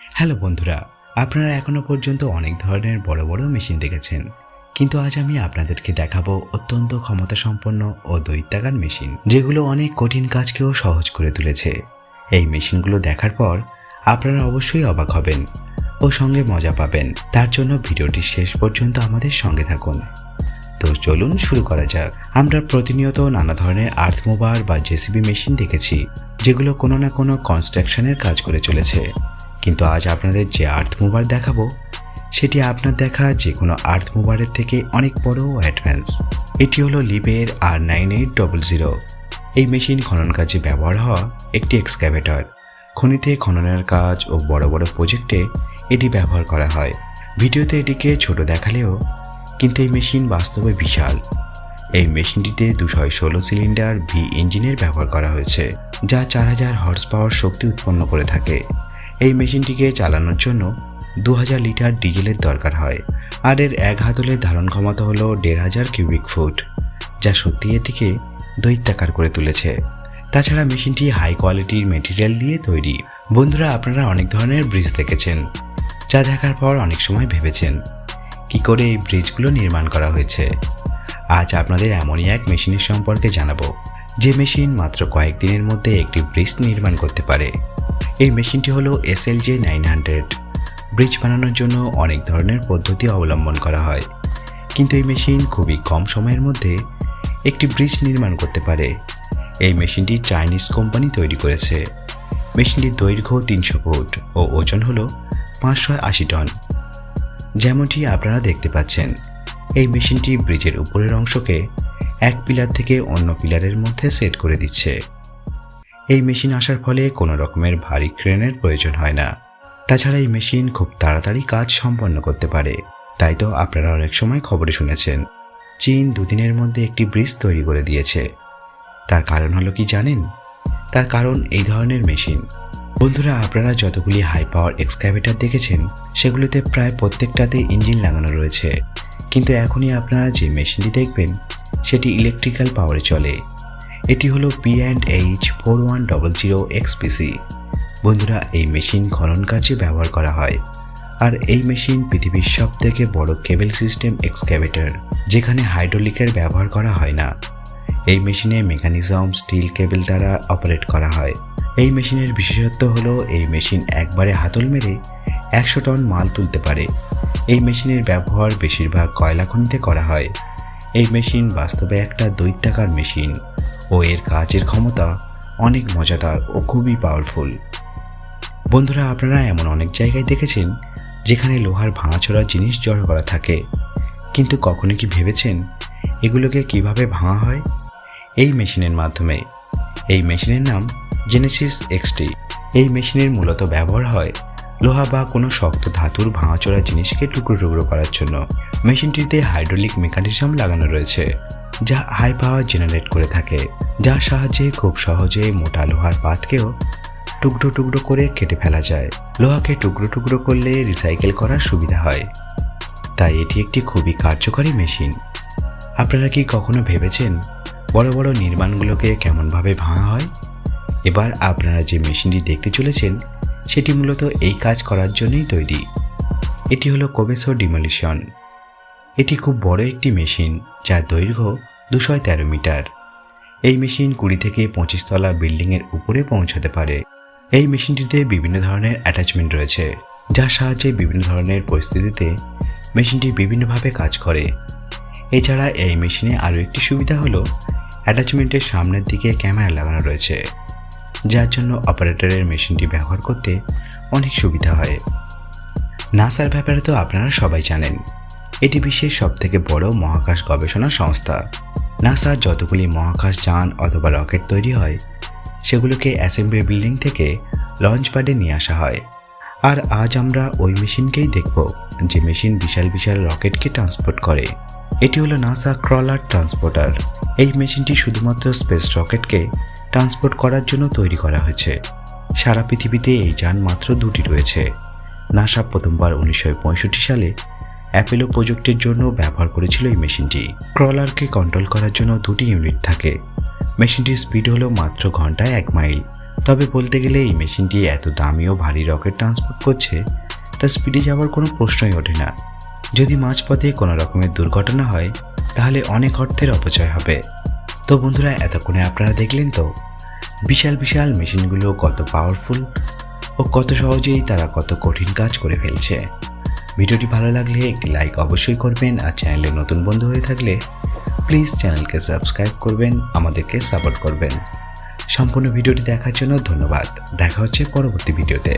Hello বন্ধুরা, আপনারা এখনো পর্যন্ত অনেক ধরনের বড় বড় মেশিন দেখেছেন, কিন্তু আজ আমি আপনাদেরকে দেখাবো অত্যন্ত ক্ষমতাসম্পন্ন ও দৈত্যাকার মেশিন, যেগুলো অনেক কঠিন কাজকেও সহজ করে তুলেছে। এই মেশিনগুলো দেখার পর আপনারা অবশ্যই অবাক হবেন ও সঙ্গে মজা পাবেন। তার জন্য ভিডিওটি শেষ পর্যন্ত আমাদের সঙ্গে থাকুন। তো চলুন শুরু করা যাক। আমরা প্রতিনিয়ত নানা ধরনের আর্থ মুভার বা জেসিবি মেশিন দেখেছি, যেগুলো কোনো না কোনো কনস্ট্রাকশনের কাজ করে চলেছে। কিন্তু আজ আপনাদের যে আর্থ মুভার দেখাবো, সেটি আপনার দেখা যে কোনো আর্থ মুভারের থেকে অনেক বড় ও অ্যাডভান্স। এটি হলো লিবের R9800। এই মেশিন খনন কাজে ব্যবহার হওয়া একটি এক্সক্যাভেটর। খনিতে খননের কাজ ও বড় বড় প্রজেক্টে এটি ব্যবহার করা হয়। ভিডিওতে এটিকে ছোট দেখালেও কিন্তু এই মেশিন বাস্তবে বিশাল। এই মেশিনটিতে 216 সিলিন্ডার ভি ইঞ্জিনের ব্যবহার করা হয়েছে, যা 4000 হর্স পাওয়ার শক্তি উৎপন্ন করে থাকে। এই মেশিনটিকে চালানোর জন্য 2000 লিটার ডিজেলের দরকার হয়, আর এর এক হাতলের ধারণ ক্ষমতা হলো 1500 কিউবিক ফুট, যা সত্যি এটিকে দৈত্যাকার করে তুলেছে। তাছাড়া মেশিনটি হাই কোয়ালিটির মেটেরিয়াল দিয়ে তৈরি। বন্ধুরা, আপনারা অনেক ধরনের ব্রিজ দেখেছেন, যা দেখার পর অনেক সময় ভেবেছেন কি করে এই ব্রিজগুলো নির্মাণ করা হয়েছে। আজ আপনাদের এমনই এক মেশিনের সম্পর্কে জানাবো, যে মেশিন মাত্র কয়েকদিনের মধ্যে একটি ব্রিজ নির্মাণ করতে পারে। এই মেশিনটি হলো SLJ 900। ব্রিজ বানানোর জন্য অনেক ধরনের পদ্ধতি অবলম্বন করা হয়, কিন্তু এই মেশিন খুবই কম সময়ের মধ্যে একটি ব্রিজ নির্মাণ করতে পারে। এই মেশিনটি চাইনিজ কোম্পানি তৈরি করেছে। মেশিনটির দৈর্ঘ্য 300 ফুট ও ওজন হলো 580 টন। যেমনটি আপনারা দেখতে পাচ্ছেন, এই মেশিনটি ব্রিজের উপরের অংশকে এক পিলার থেকে অন্য পিলারের মধ্যে সেট করে দিচ্ছে। এই মেশিন আসার ফলে কোনো রকমের ভারী ক্রেনের প্রয়োজন হয় না। তাছাড়া এই মেশিন খুব তাড়াতাড়ি কাজ সম্পন্ন করতে পারে। তাই তো আপনারা অনেক সময় খবরে শুনেছেন, চীন 2 দিনের মধ্যে একটি ব্রিজ তৈরি করে দিয়েছে। তার কারণ হলো কি জানেন? তার কারণ এই ধরনের মেশিন। বন্ধুরা, আপনারা যতগুলি হাই পাওয়ার এক্সক্যাভেটর দেখেছেন, সেগুলোতে প্রায় প্রত্যেকটাতে ইঞ্জিন লাগানো রয়েছে, কিন্তু এখনই আপনারা যে মেশিনটি দেখবেন সেটি ইলেকট্রিক্যাল পাওয়ারে চলে। এটি হলো P&H 4100 XPC। বন্ধুরা, এই মেশিন খনন কাজে ব্যবহার করা হয়, আর এই মেশিন পৃথিবীর সবথেকে বড় কেবল সিস্টেম এক্সক্যাভেটর, যেখানে হাইড্রোলিকের ব্যবহার করা হয় না। এই মেশিনে মেকানিজম স্টিল কেবল দ্বারা অপারেট করা হয়। এই মেশিনের বিশেষত্ব হলো এই মেশিন একবারে হাতল মেরে 100 টন মাল তুলতে পারে। এই মেশিনের ব্যবহার বেশিরভাগ কয়লা খনিতে করা হয়। এই মেশিন বাস্তবে একটা দৈত্যাকার মেশিন ও এর কাজের ক্ষমতা অনেক মজাদার ও খুবই পাওয়ারফুল। বন্ধুরা, আপনারা এমন অনেক জায়গায় দেখেছেন যেখানে লোহার ভাঙাচোরা জিনিস জড়ো করা থাকে, কিন্তু কখনো কি ভেবেছেন এগুলোকে কিভাবে ভাঙা হয়? এই মেশিনের মাধ্যমে। এই মেশিনের নাম জেনেসিস XT। এই মেশিনের মূলত ব্যবহার হয় লোহা বা কোনো শক্ত ধাতুর ভাঙাচোরা জিনিসকে টুকরো টুকরো করার জন্য। মেশিনটিতে হাইড্রোলিক মেকানিজম লাগানো রয়েছে, যা হাই পাওয়ার জেনারেট করে থাকে, যার সাহায্যে খুব সহজে মোটা লোহার পাতকেও টুকরো টুকরো করে কেটে ফেলা যায়। লোহাকে টুকরো টুকরো করলে রিসাইকেল করার সুবিধা হয়, তাই এটি একটি খুবই কার্যকরী মেশিন। আপনারা কি কখনো ভেবেছেন বড় বড় নির্মাণগুলোকে কেমনভাবে ভাঙা হয়? এবার আপনারা যে মেশিনটি দেখতে চলেছেন, সেটি মূলত এই কাজ করার জন্যই তৈরি। এটি হলো কোবেসো ডিমোলিশন। এটি খুব বড় একটি মেশিন, যার দৈর্ঘ্য 213 মিটার। এই মেশিন 20 থেকে 25 তলা বিল্ডিংয়ের উপরে পৌঁছাতে পারে। এই মেশিনটিতে বিভিন্ন ধরনের অ্যাটাচমেন্ট রয়েছে, যার সাহায্যে বিভিন্ন ধরনের পরিস্থিতিতে মেশিনটি বিভিন্নভাবে কাজ করে। এছাড়া এই মেশিনে আরও একটি সুবিধা হলো অ্যাটাচমেন্টের সামনের দিকে ক্যামেরা লাগানো রয়েছে, যার জন্য অপারেটরের মেশিনটি ব্যবহার করতে অনেক সুবিধা হয়। নাসার ব্যাপারে তো আপনারা সবাই জানেন, এটি বিশ্বের সবথেকে বড় মহাকাশ গবেষণা সংস্থা। নাসার যতগুলি মহাকাশ যান অথবা রকেট তৈরি হয়, সেগুলোকে অ্যাসেম্বলি বিল্ডিং থেকে লঞ্চ প্যাডে নিয়ে আসা হয়। আর আজ আমরা ওই মেশিনকেই দেখব, যে মেশিন বিশাল বিশাল রকেটকে ট্রান্সপোর্ট করে। এটি হলো নাসা ক্রলার ট্রান্সপোর্টার। এই মেশিনটি শুধুমাত্র স্পেস রকেটকে ট্রান্সপোর্ট করার জন্য তৈরি করা হয়েছে। সারা পৃথিবীতে এই যান মাত্র 2টি রয়েছে। নাসা প্রথমবার 1965 সালে অ্যাপোলো প্রজেক্টের জন্য ব্যবহার করেছিল এই মেশিনটি। ক্রলারকে কন্ট্রোল করার জন্য 2টি ইউনিট থাকে। মেশিনটির স্পিড হলো মাত্র ঘন্টায় 1 মাইল, তবে বলতে গেলে এই মেশিনটি এত দামি ও ভারী রকেট ট্রান্সপোর্ট করছে, তা স্পিডে যাওয়ার কোনো প্রশ্নই ওঠে না। যদি মাঝপথে কোনো রকমের দুর্ঘটনা হয় তাহলে অনেক অর্থের অপচয় হবে। তো বন্ধুরা, এতক্ষণে আপনারা দেখলেন তো বিশাল বিশাল মেশিনগুলো কত পাওয়ারফুল ও কত সহজেই তারা কত কঠিন কাজ করে ফেলছে। ভিডিওটি ভালো লাগলে একটি লাইক অবশ্যই করবেন, আর চ্যানেলে নতুন বন্ধু হয়ে থাকলে প্লিজ চ্যানেলকে সাবস্ক্রাইব করবেন, আমাদেরকে সাপোর্ট করবেন। সম্পূর্ণ ভিডিওটি দেখার জন্য ধন্যবাদ। দেখা হচ্ছে পরবর্তী ভিডিওতে।